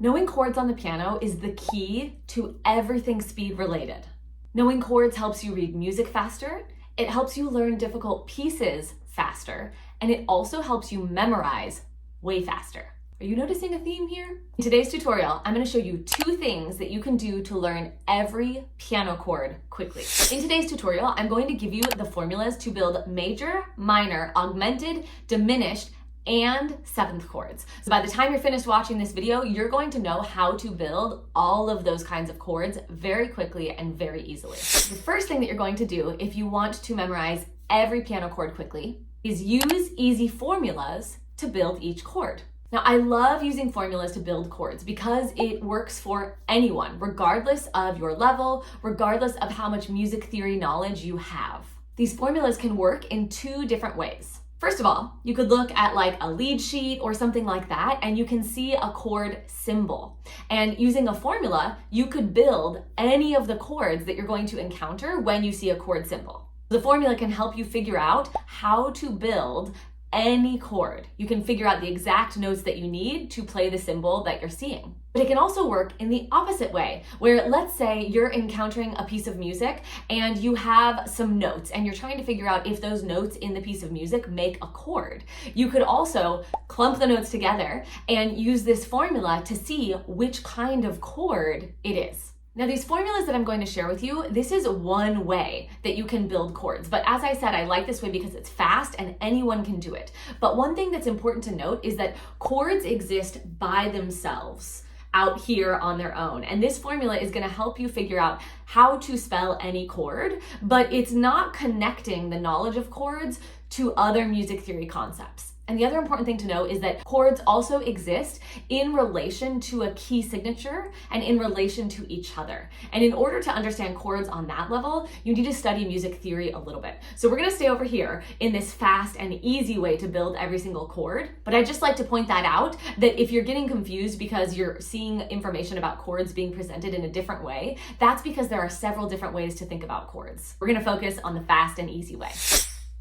Knowing chords on the piano is the key to everything speed related. Knowing chords helps you read music faster, it helps you learn difficult pieces faster, and it also helps you memorize way faster. Are you noticing a theme here? In today's tutorial, I'm going to show you 2 things that you can do to learn every piano chord quickly. In today's tutorial, I'm going to give you the formulas to build major, minor, augmented, diminished, and 7th chords. So by the time you're finished watching this video, you're going to know how to build all of those kinds of chords very quickly and very easily. The first thing that you're going to do if you want to memorize every piano chord quickly is use easy formulas to build each chord. Now, I love using formulas to build chords because it works for anyone, regardless of your level, regardless of how much music theory knowledge you have. These formulas can work in 2 different ways. First of all, you could look at like a lead sheet or something like that, and you can see a chord symbol. And using a formula, you could build any of the chords that you're going to encounter when you see a chord symbol. The formula can help you figure out how to build any chord. You can figure out the exact notes that you need to play the symbol that you're seeing. But it can also work in the opposite way, where let's say you're encountering a piece of music and you have some notes and you're trying to figure out if those notes in the piece of music make a chord. You could also clump the notes together and use this formula to see which kind of chord it is. Now, these formulas that I'm going to share with you, this is one way that you can build chords. But as I said, I like this way because it's fast and anyone can do it. But one thing that's important to note is that chords exist by themselves out here on their own. And this formula is going to help you figure out how to spell any chord, but it's not connecting the knowledge of chords to other music theory concepts. And the other important thing to know is that chords also exist in relation to a key signature and in relation to each other. And in order to understand chords on that level, you need to study music theory a little bit. So we're going to stay over here in this fast and easy way to build every single chord. But I'd just like to point that out, that if you're getting confused because you're seeing information about chords being presented in a different way, that's because there are several different ways to think about chords. We're going to focus on the fast and easy way.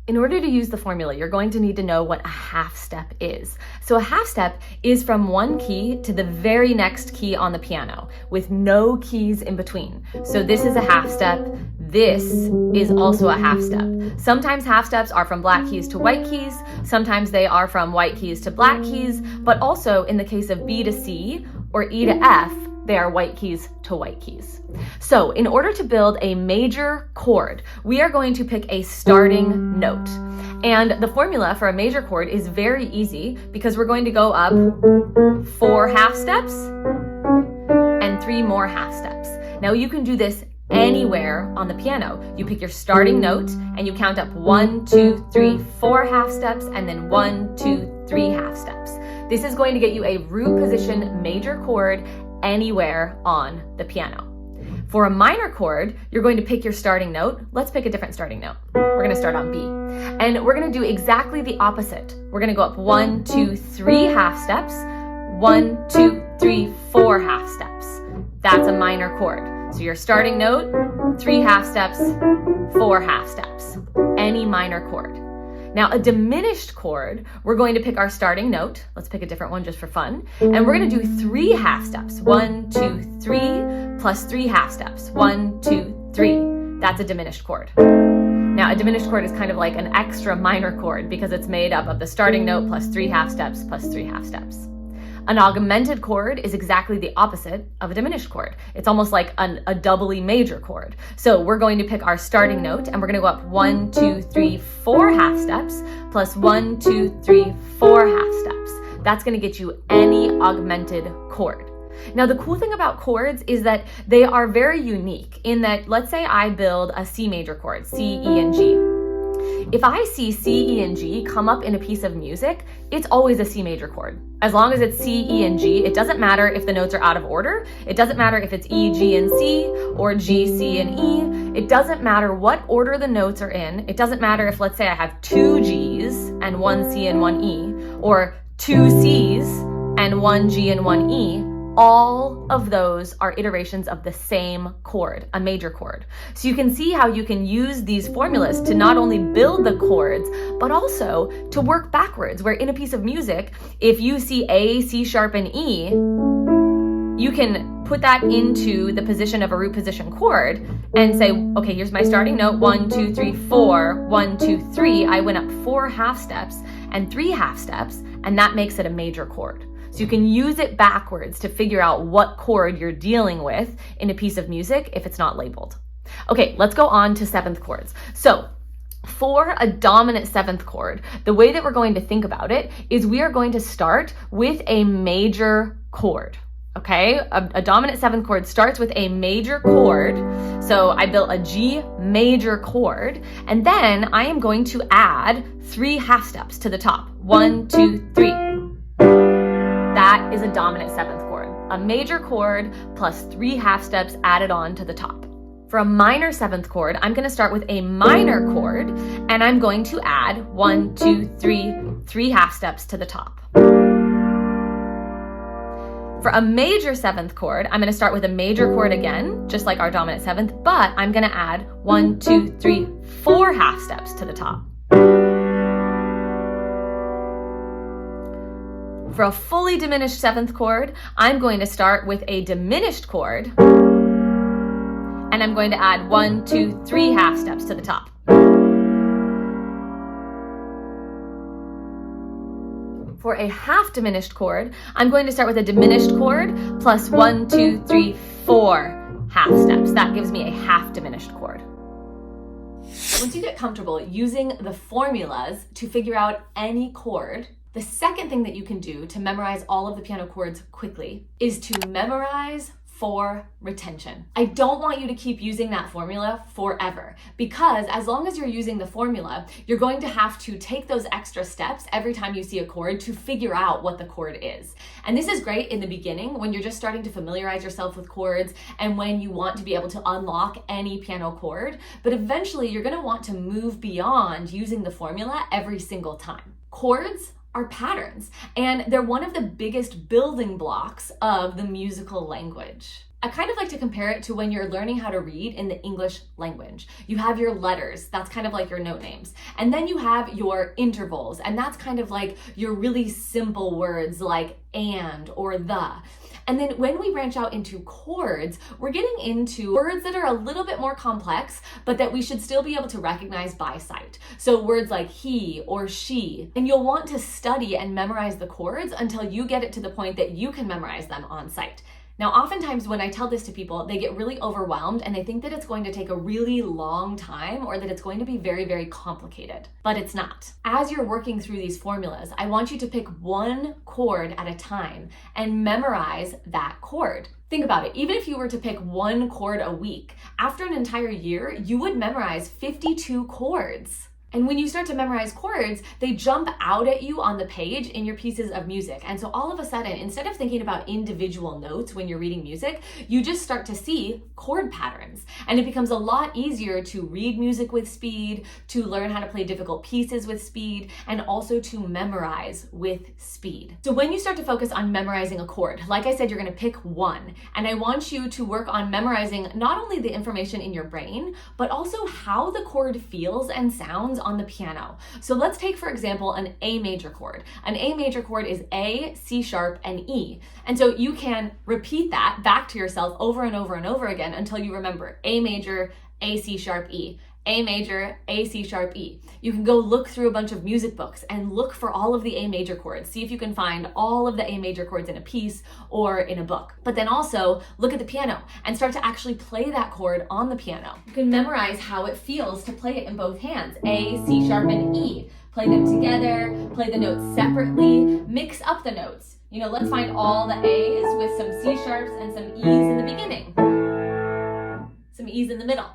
In order to use the formula, you're going to need to know what a half step is. So a half step is from one key to the very next key on the piano with no keys in between. So this is a half step. This is also a half step. Sometimes half steps are from black keys to white keys. Sometimes they are from white keys to black keys, but also in the case of B to C or E to F, they are white keys to white keys. So in order to build a major chord, we are going to pick a starting note. And the formula for a major chord is very easy because we're going to go up 4 half steps and 3 more half steps. Now you can do this anywhere on the piano. You pick your starting note and you count up 1, 2, 3, 4 half steps, and then 1, 2, 3 half steps. This is going to get you a root position major chord anywhere on the piano. For a minor chord, you're going to pick your starting note. Let's pick a different starting note. We're going to start on B. And we're going to do exactly the opposite. We're going to go up 1, 2, 3 half steps, 1, 2, 3, 4 half steps. That's a minor chord. So your starting note, 3 half steps, 4 half steps. Any minor chord. Now, a diminished chord, we're going to pick our starting note. Let's pick a different one just for fun. And we're going to do 3 half steps. 1, 2, 3, plus 3 half steps. 1, 2, 3. That's a diminished chord. Now, a diminished chord is kind of like an extra minor chord because it's made up of the starting note plus 3 half steps plus 3 half steps. An augmented chord is exactly the opposite of a diminished chord. It's almost like a doubly major chord. So we're going to pick our starting note and we're going to go up 1, 2, 3, 4 half steps plus 1, 2, 3, 4 half steps. That's going to get you any augmented chord. Now, the cool thing about chords is that they are very unique in that, let's say I build a C major chord, C, E, and G. If I see C, E, and G come up in a piece of music, it's always a C major chord. As long as it's C, E, and G, it doesn't matter if the notes are out of order. It doesn't matter if it's E, G, and C, or G, C, and E. It doesn't matter what order the notes are in. It doesn't matter if, let's say, I have 2 Gs and 1 C and 1 E, or 2 Cs and 1 G and 1 E. All of those are iterations of the same chord, a major chord. So you can see how you can use these formulas to not only build the chords, but also to work backwards, where in a piece of music, if you see A, C sharp, and E, you can put that into the position of a root position chord and say, okay, here's my starting note, 1, 2, 3, 4, 1, 2, 3. I went up 4 half steps and 3 half steps, and that makes it a major chord. So you can use it backwards to figure out what chord you're dealing with in a piece of music if it's not labeled. Okay, let's go on to 7th chords. So for a dominant 7th chord, the way that we're going to think about it is we are going to start with a major chord. Okay, a dominant 7th chord starts with a major chord. So I built a G major chord, and then I am going to add 3 half steps to the top. 1, 2, 3. That is a dominant 7th chord. A major chord plus 3 half steps added on to the top. For a minor 7th chord, I'm going to start with a minor chord, and I'm going to add 1, 2, 3 half steps to the top. For a major 7th chord, I'm going to start with a major chord again, just like our dominant 7th, but I'm going to add 1, 2, 3, 4 half steps to the top. For a fully diminished 7th chord, I'm going to start with a diminished chord, and I'm going to add 1, 2, 3 half steps to the top. For a half diminished chord, I'm going to start with a diminished chord plus 1, 2, 3, 4 half steps. That gives me a half diminished chord. Once you get comfortable using the formulas to figure out any chord, the second thing that you can do to memorize all of the piano chords quickly is to memorize for retention. I don't want you to keep using that formula forever, because as long as you're using the formula, you're going to have to take those extra steps every time you see a chord to figure out what the chord is. And this is great in the beginning when you're just starting to familiarize yourself with chords and when you want to be able to unlock any piano chord, but eventually you're going to want to move beyond using the formula every single time. Chords are patterns, and they're one of the biggest building blocks of the musical language. I kind of like to compare it to when you're learning how to read in the English language. You have your letters, that's kind of like your note names. And then you have your intervals, and that's kind of like your really simple words like and or the. And then when we branch out into chords, we're getting into words that are a little bit more complex, but that we should still be able to recognize by sight. So words like he or she, and you'll want to study and memorize the chords until you get it to the point that you can memorize them on sight. Now, oftentimes when I tell this to people, they get really overwhelmed and they think that it's going to take a really long time or that it's going to be very, very complicated, but it's not. As you're working through these formulas, I want you to pick one chord at a time and memorize that chord. Think about it. Even if you were to pick one chord a week, after an entire year, you would memorize 52 chords. And when you start to memorize chords, they jump out at you on the page in your pieces of music. And so all of a sudden, instead of thinking about individual notes when you're reading music, you just start to see chord patterns. And it becomes a lot easier to read music with speed, to learn how to play difficult pieces with speed, and also to memorize with speed. So when you start to focus on memorizing a chord, like I said, you're going to pick one. And I want you to work on memorizing not only the information in your brain, but also how the chord feels and sounds on the piano. So let's take, for example, an A major chord. An A major chord is A, C sharp, and E. And so you can repeat that back to yourself over and over and over again until you remember A major, A, C sharp, E. A major, A, C sharp, E. You can go look through a bunch of music books and look for all of the A major chords. See if you can find all of the A major chords in a piece or in a book. But then also look at the piano and start to actually play that chord on the piano. You can memorize how it feels to play it in both hands. A, C sharp, and E. Play them together, play the notes separately, mix up the notes. You know, let's find all the A's with some C sharps and some E's in the beginning. Some E's in the middle.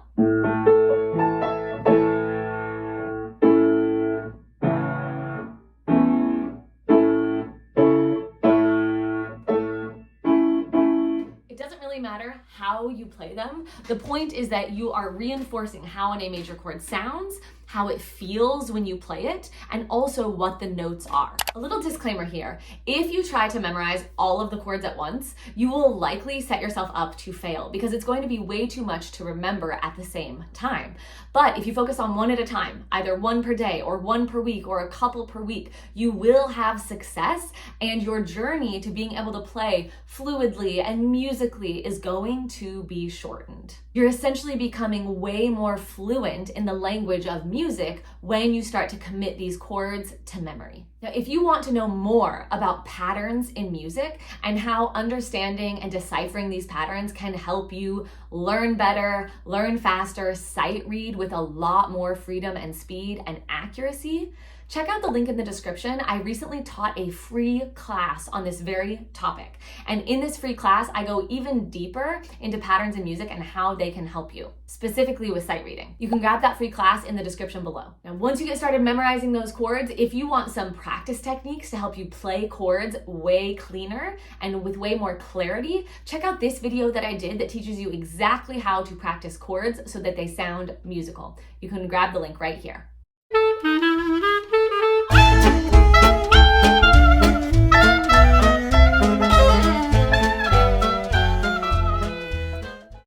Matter how you play them. The point is that you are reinforcing how an A major chord sounds how it feels when you play it, and also what the notes are. A little disclaimer here, if you try to memorize all of the chords at once, you will likely set yourself up to fail because it's going to be way too much to remember at the same time. But if you focus on one at a time, either one per day or one per week or a couple per week, you will have success, and your journey to being able to play fluidly and musically is going to be shortened. You're essentially becoming way more fluent in the language of music when you start to commit these chords to memory. Now, if you want to know more about patterns in music and how understanding and deciphering these patterns can help you learn better, learn faster, sight read with a lot more freedom and speed and accuracy, check out the link in the description. I recently taught a free class on this very topic. And in this free class, I go even deeper into patterns in music and how they can help you, specifically with sight reading. You can grab that free class in the description below. Now, once you get started memorizing those chords, if you want some practice techniques to help you play chords way cleaner and with way more clarity, check out this video that I did that teaches you exactly how to practice chords so that they sound musical. You can grab the link right here.